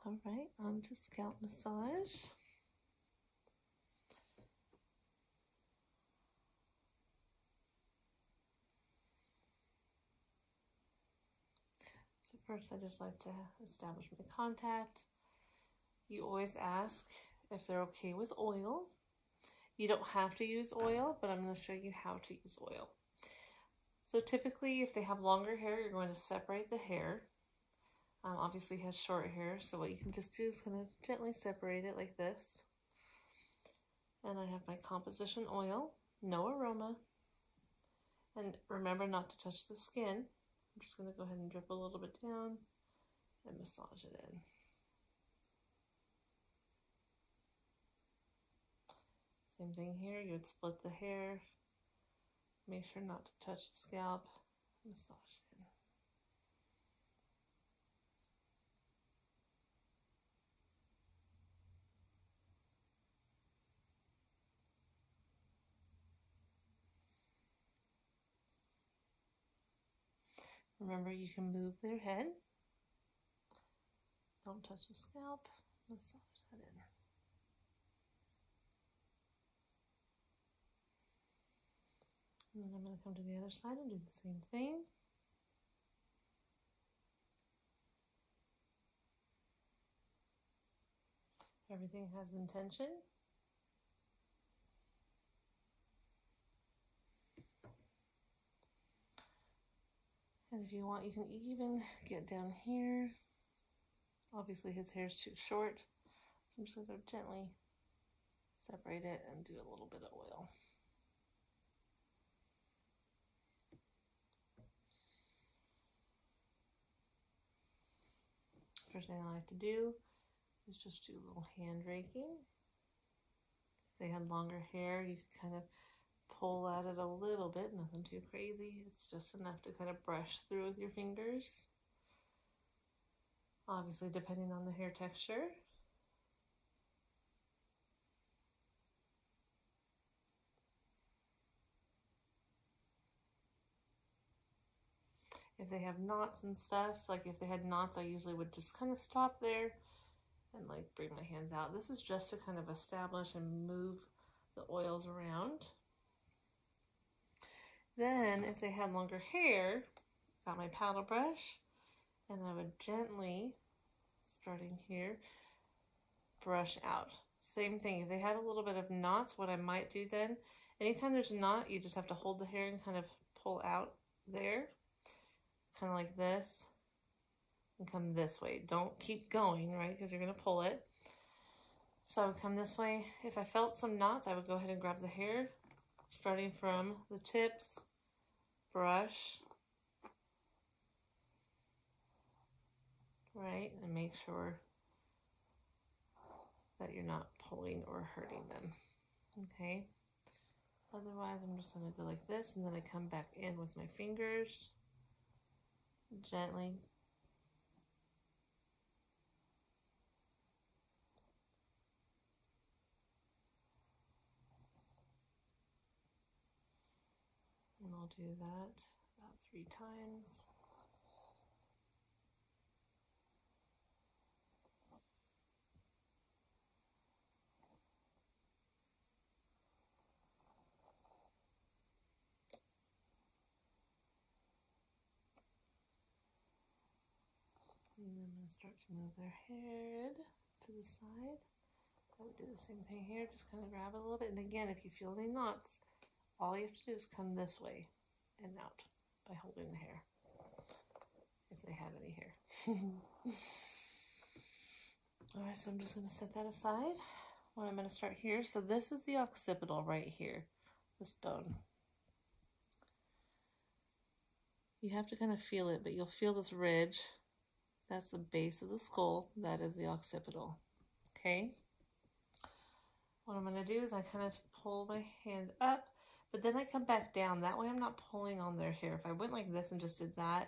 All right, on to scalp massage. So first I just like to establish my contact. You always ask if they're okay with oil. You don't have to use oil, but I'm going to show you how to use oil. So typically if they have longer hair, you're going to separate the hair. Obviously he has short hair, so what you can just do is kind of gently separate it like this. And I have my composition oil, no aroma. And remember not to touch the skin. I'm just going to go ahead and drip a little bit down and massage it in. Same thing here, you would split the hair, make sure not to touch the scalp, massage it in. Remember, you can move their head. Don't touch the scalp, massage that in. And then I'm going to come to the other side and do the same thing. Everything has intention. And if you want, you can even get down here. Obviously his hair is too short, so I'm just going to gently separate it and do a little bit of oil. First thing I like to do is just do a little hand raking. If they had longer hair, you can kind of pull at it a little bit, nothing too crazy. It's just enough to kind of brush through with your fingers. Obviously, depending on the hair texture. If they have knots and stuff, like if they had knots, I usually would just kind of stop there and like bring my hands out. This is just to kind of establish and move the oils around. Then if they had longer hair, got my paddle brush, and I would gently, starting here, brush out. Same thing, if they had a little bit of knots, what I might do then, anytime there's a knot, you just have to hold the hair and kind of pull out there, kind of like this, and come this way. Don't keep going, right, because you're going to pull it. So I would come this way. If I felt some knots, I would go ahead and grab the hair, starting from the tips, brush, right, and make sure that you're not pulling or hurting them, okay? Otherwise, I'm just going to go like this, and then I come back in with my fingers, gently. And I'll do that about 3 times. And then I'm going to start to move their head to the side. I would do the same thing here, just kind of grab it a little bit. And again, if you feel any knots, all you have to do is come this way and out by holding the hair, if they have any hair. All right, so I'm just going to set that aside. What I'm going to start here, so this is the occipital right here, this bone. You have to kind of feel it, but you'll feel this ridge. That's the base of the skull. That is the occipital, okay? What I'm going to do is I kind of pull my hand up, but then I come back down. That way I'm not pulling on their hair. If I went like this and just did that,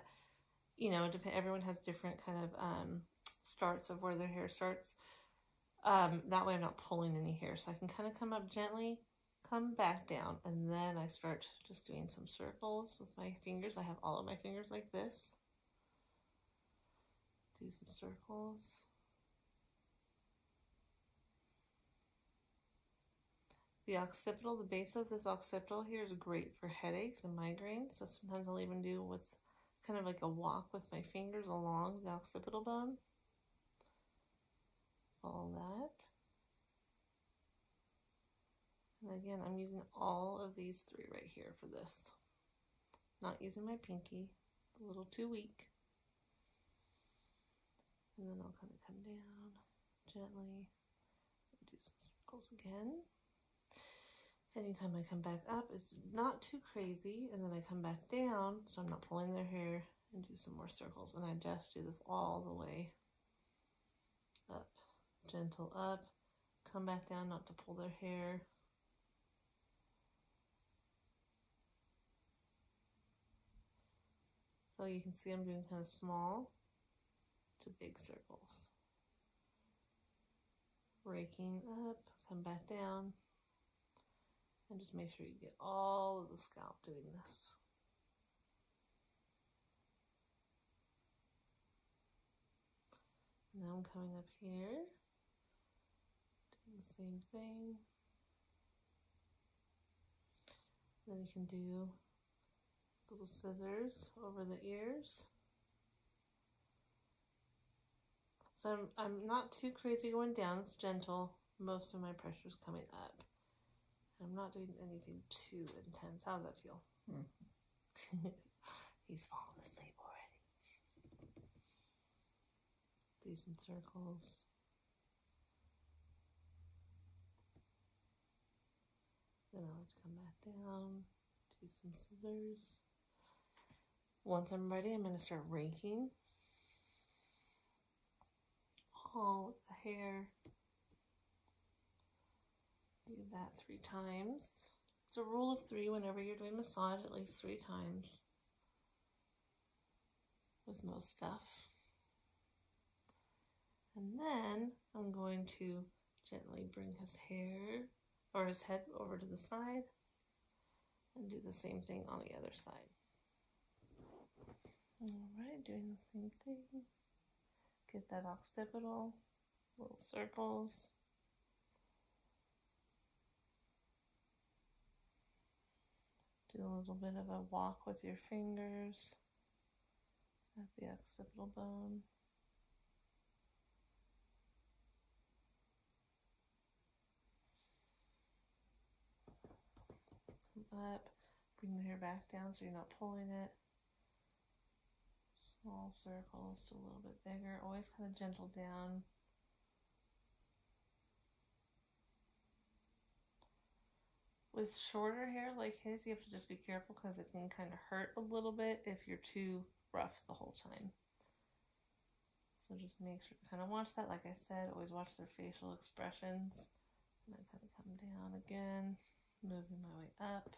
you know, everyone has different kind of starts of where their hair starts. That way I'm not pulling any hair. So I can kind of come up gently, come back down, and then I start just doing some circles with my fingers. I have all of my fingers like this. Do some circles. The occipital, the base of this occipital here is great for headaches and migraines. So sometimes I'll even do what's kind of like a walk with my fingers along the occipital bone. Follow that. And again, I'm using all of these three right here for this. Not using my pinky, a little too weak. And then I'll kind of come down gently, do some circles again. Anytime I come back up, it's not too crazy, and then I come back down, so I'm not pulling their hair, and do some more circles. And I just do this all the way up, gentle up, come back down, not to pull their hair. So you can see I'm doing kind of small to big circles. Raking up, come back down, and just make sure you get all of the scalp doing this. Now I'm coming up here, doing the same thing. Then you can do little scissors over the ears. So I'm not too crazy going down, it's gentle. Most of my pressure is coming up. I'm not doing anything too intense. How does that feel? He's falling asleep already. Do some circles. Then I'll have to come back down, do some scissors. Once I'm ready, I'm going to start raking all of the hair. Do that 3 times. It's a rule of 3 whenever you're doing massage, at least 3 times with most stuff. And then I'm going to gently bring his hair or his head over to the side and do the same thing on the other side. Alright, doing the same thing. Get that occipital, little circles. Do a little bit of a walk with your fingers at the occipital bone. Come up, bring the hair back down so you're not pulling it. Small circles to a little bit bigger, always kind of gentle down. With shorter hair like his, you have to just be careful because it can kind of hurt a little bit if you're too rough the whole time. So just make sure, kind of watch that. Like I said, always watch their facial expressions. And I kind of come down again, moving my way up.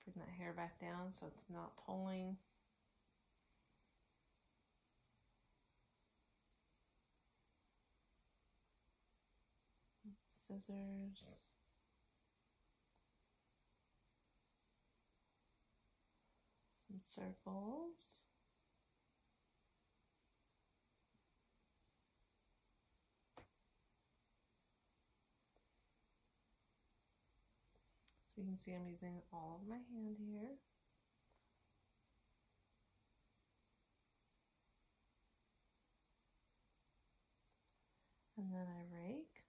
Bring that hair back down so it's not pulling. Scissors. Some circles. So you can see I'm using all of my hand here. And then I rake.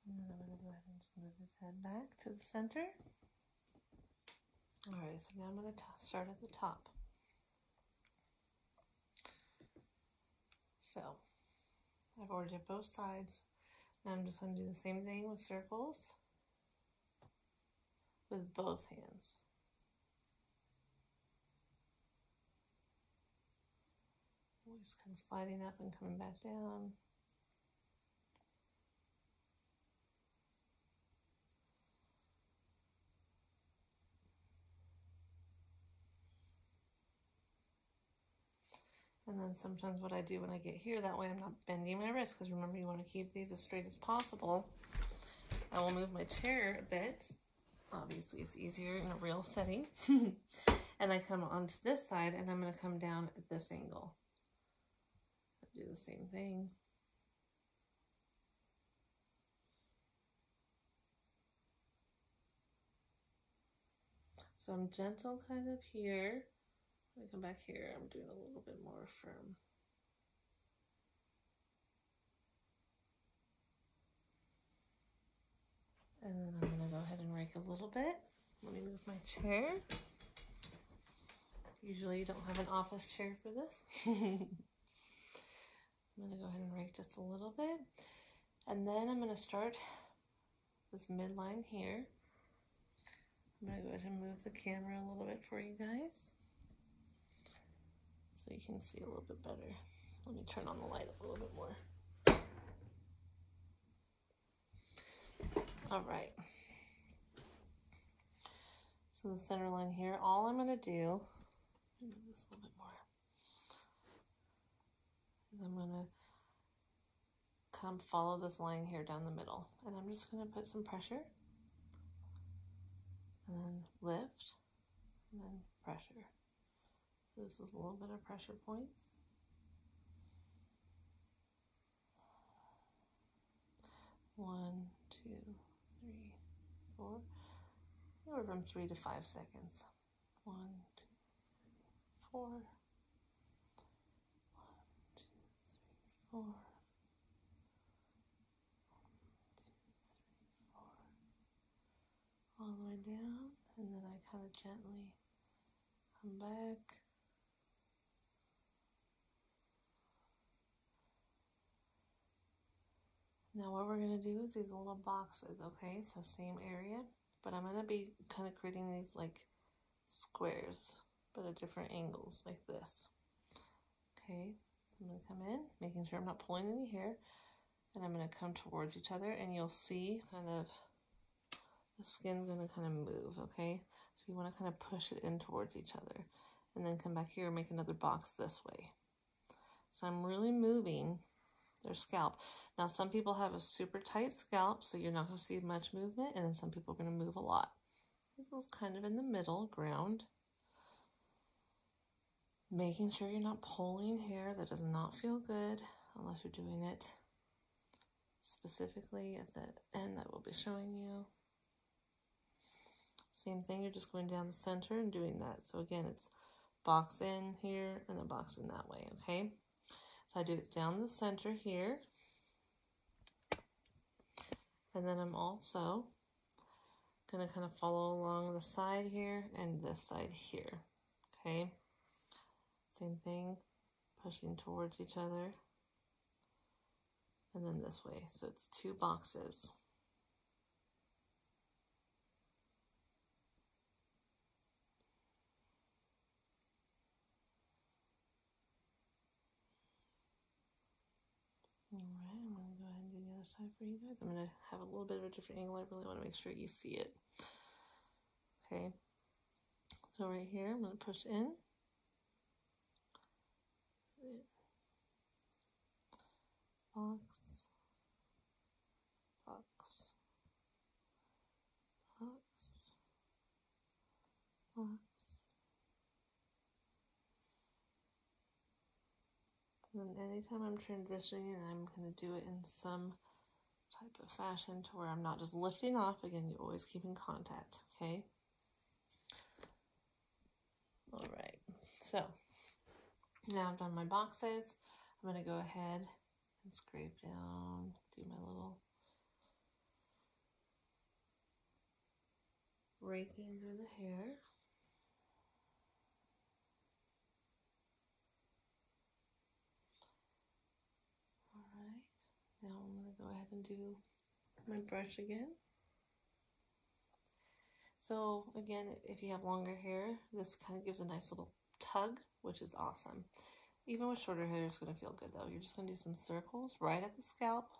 And then I'm going to go ahead and just move his head back to the center. Alright, so now I'm going to start at the top. So, I've already did both sides. Now I'm just going to do the same thing with circles with both hands. Always kind of sliding up and coming back down. And then sometimes what I do when I get here, that way I'm not bending my wrist, because remember you want to keep these as straight as possible. I will move my chair a bit. Obviously, it's easier in a real setting. And I come onto this side, and I'm going to come down at this angle. Do the same thing. So I'm gentle kind of here. When I come back here, I'm doing a little bit more firm. And then I'm going to go ahead and rake a little bit. Let me move my chair. Usually you don't have an office chair for this. I'm going to go ahead and rake just a little bit. And then I'm going to start this midline here. I'm going to go ahead and move the camera a little bit for you guys so you can see a little bit better. Let me turn on the light a little bit more. All right. So the center line here, all I'm going to do, move this a little bit more, is I'm going to come follow this line here down the middle. And I'm just going to put some pressure. And then lift, and then pressure. So this is a little bit of pressure points. One, two, three, four. Anywhere from 3 to 5 seconds. 1, 2, 4. 1, 2, 3, 4. 1, 2, 3, 4. All the way down, and then I kind of gently come back. Now what we're going to do is these little boxes, okay? So same area, but I'm going to be kind of creating these like squares, but at different angles like this. Okay, I'm going to come in, making sure I'm not pulling any hair, and I'm going to come towards each other, and you'll see kind of the skin's going to kind of move, okay? So you want to kind of push it in towards each other, and then come back here and make another box this way. So I'm really moving their scalp. Now some people have a super tight scalp, so you're not going to see much movement, and then some people are going to move a lot. This is kind of in the middle ground. Making sure you're not pulling hair. That does not feel good unless you're doing it specifically at the end that we'll be showing you. Same thing, you're just going down the center and doing that. So again, it's box in here and then box in that way, okay? So I do it down the center here. And then I'm also going to kind of follow along the side here and this side here, okay? Same thing, pushing towards each other. And then this way, so it's 2 boxes. All right, I'm going to go ahead and do the other side for you guys. I'm going to have a little bit of a different angle. I really want to make sure you see it. Okay, so right here, I'm going to push in. Box, box, box, box. And then anytime I'm transitioning, I'm going to do it in some type of fashion to where I'm not just lifting off. Again, you always keep in contact, okay? All right, so now I've done my boxes. I'm going to go ahead and scrape down, do my little raking through the hair. Now I'm going to go ahead and do my brush again. So again, if you have longer hair, this kind of gives a nice little tug, which is awesome. Even with shorter hair, it's going to feel good though. You're just going to do some circles right at the scalp.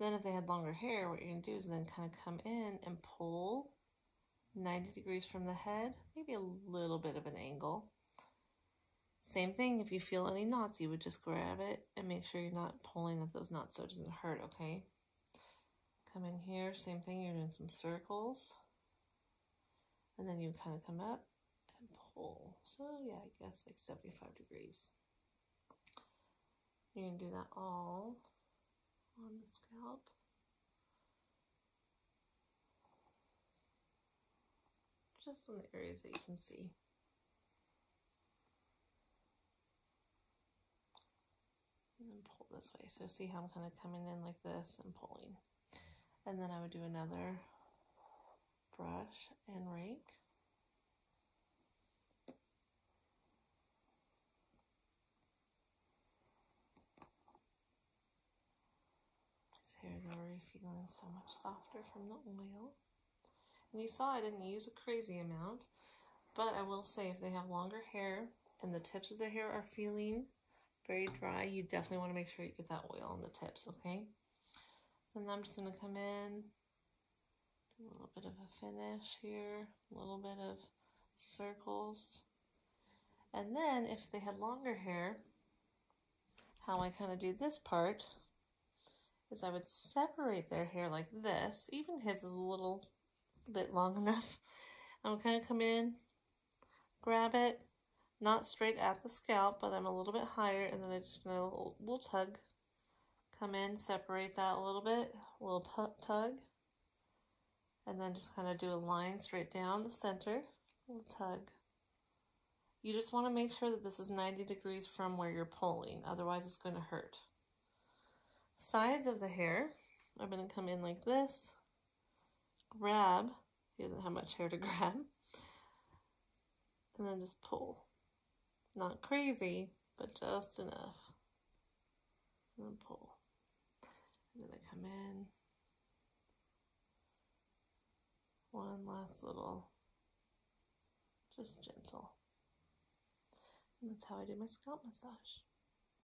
Then if they had longer hair, what you're going to do is then kind of come in and pull 90 degrees from the head, maybe a little bit of an angle. Same thing, if you feel any knots, you would just grab it and make sure you're not pulling at those knots so it doesn't hurt, okay? come in here, same thing, you're doing some circles. And then you kind of come up and pull. So yeah, I guess like 75 degrees. You're going to do that all on the scalp. Just in the areas that you can see. And then pull this way. So see how I'm kind of coming in like this and pulling. And then I would do another brush and rake. His hair is already feeling so much softer from the oil. And you saw I didn't use a crazy amount, but I will say if they have longer hair and the tips of the hair are feeling very dry, you definitely want to make sure you get that oil on the tips, okay? So now I'm just going to come in, do a little bit of a finish here, a little bit of circles. And then if they had longer hair, how I kind of do this part is I would separate their hair like this. Even his is a little bit long enough. I'm kind of come in, grab it, not straight at the scalp, but I'm a little bit higher, and then I just gonna little tug, come in, separate that a little bit, a little tug, and then just kind of do a line straight down the center, a little tug. You just want to make sure that this is 90 degrees from where you're pulling, otherwise it's going to hurt. Sides of the hair, I'm going to come in like this, grab, he doesn't have much hair to grab, and then just pull. Not crazy, but just enough. And then pull. And then I come in. One last little, just gentle. And that's how I do my scalp massage.